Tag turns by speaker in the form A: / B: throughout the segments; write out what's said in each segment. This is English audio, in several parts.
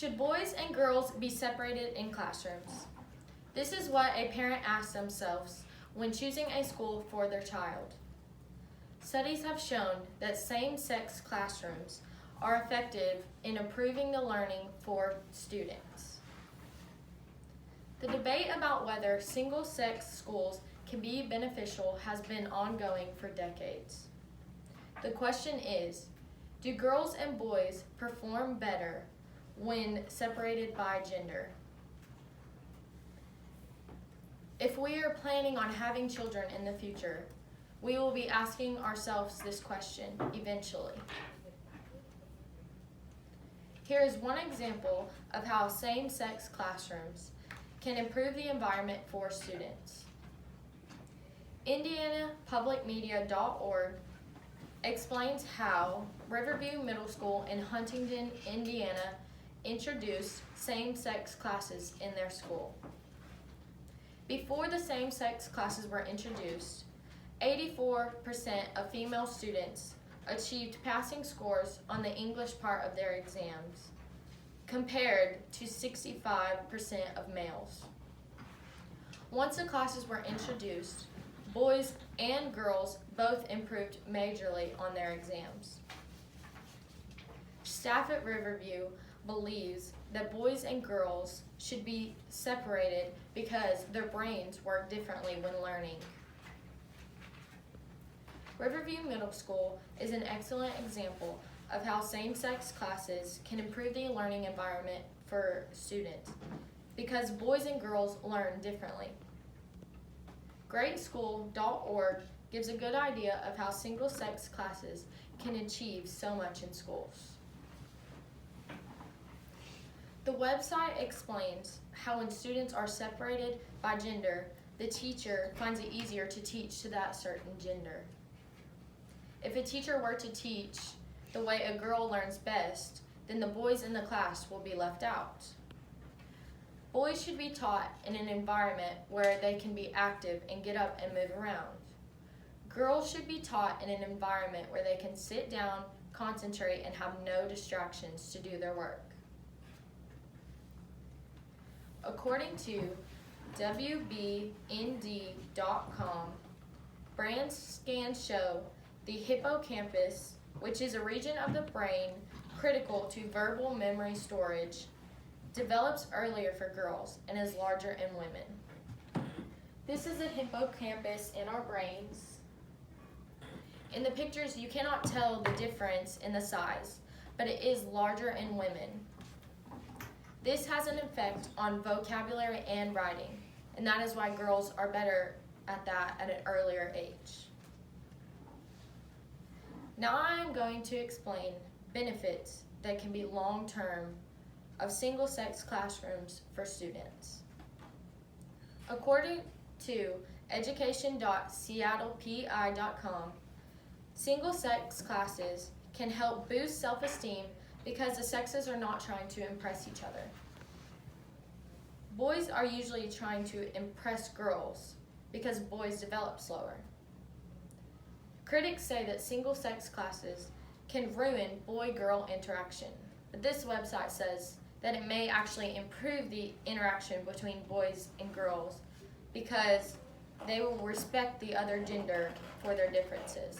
A: Should boys and girls be separated in classrooms? This is what a parent asks themselves when choosing a school for their child. Studies have shown that same-sex classrooms are effective in improving the learning for students. The debate about whether single-sex schools can be beneficial has been ongoing for decades. The question is, do girls and boys perform better when separated by gender? If we are planning on having children in the future, we will be asking ourselves this question eventually. Here is one example of how same-sex classrooms can improve the environment for students. IndianaPublicMedia.org explains how Riverview Middle School in Huntington, Indiana introduced same-sex classes in their school. Before the same-sex classes were introduced, 84% of female students achieved passing scores on the English part of their exams, compared to 65% of males. Once the classes were introduced, boys and girls both improved majorly on their exams. Staff at Riverview believes that boys and girls should be separated because their brains work differently when learning. Riverview Middle School is an excellent example of how same-sex classes can improve the learning environment for students because boys and girls learn differently. GreatSchool.org gives a good idea of how single-sex classes can achieve so much in schools. The website explains how when students are separated by gender, the teacher finds it easier to teach to that certain gender. If a teacher were to teach the way a girl learns best, then the boys in the class will be left out. Boys should be taught in an environment where they can be active and get up and move around. Girls should be taught in an environment where they can sit down, concentrate, and have no distractions to do their work. According to WBND.com, brain scans show the hippocampus, which is a region of the brain critical to verbal memory storage, develops earlier for girls and is larger in women. This is a hippocampus in our brains. In the pictures, you cannot tell the difference in the size, but it is larger in women. This has an effect on vocabulary and writing, and that is why girls are better at that at an earlier age. Now I am going to explain benefits that can be long-term of single-sex classrooms for students. According to education.seattlepi.com, single-sex classes can help boost self-esteem because the sexes are not trying to impress each other. Boys are usually trying to impress girls because boys develop slower. Critics say that single-sex classes can ruin boy-girl interaction, but this website says that it may actually improve the interaction between boys and girls because they will respect the other gender for their differences.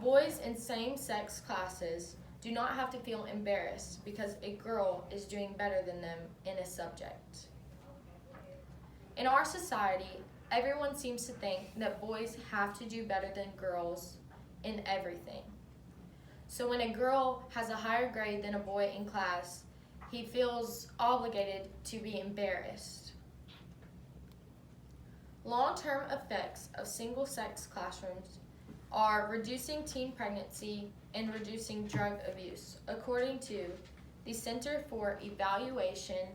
A: Boys in same-sex classes do not have to feel embarrassed because a girl is doing better than them in a subject. In our society, everyone seems to think that boys have to do better than girls in everything. So when a girl has a higher grade than a boy in class, he feels obligated to be embarrassed. Long-term effects of single-sex classrooms are reducing teen pregnancy and reducing drug abuse, according to the Center for Evaluation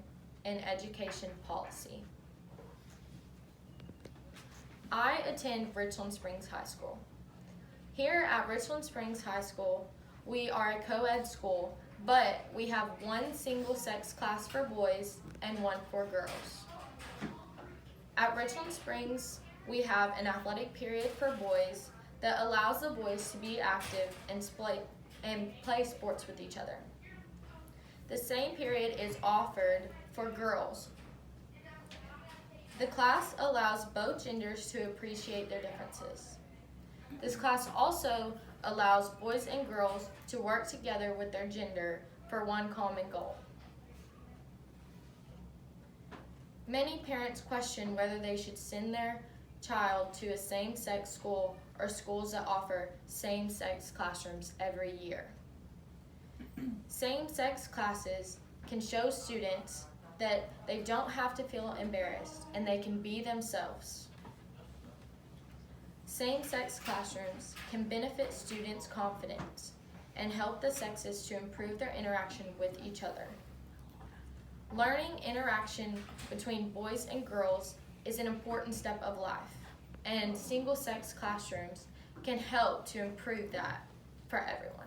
A: and Education Policy. I attend Richland Springs High School. Here at Richland Springs High School, we are a co-ed school, but we have one single-sex class for boys and one for girls. At Richland Springs, we have an athletic period for boys that allows the boys to be active and play sports with each other. The same period is offered for girls. The class allows both genders to appreciate their differences. This class also allows boys and girls to work together with their gender for one common goal. Many parents question whether they should send their child to a same-sex school or schools that offer same-sex classrooms every year. Same-sex classes can show students that they don't have to feel embarrassed and they can be themselves. Same-sex classrooms can benefit students' confidence and help the sexes to improve their interaction with each other. Learning interaction between boys and girls is an important step of life, and single-sex classrooms can help to improve that for everyone.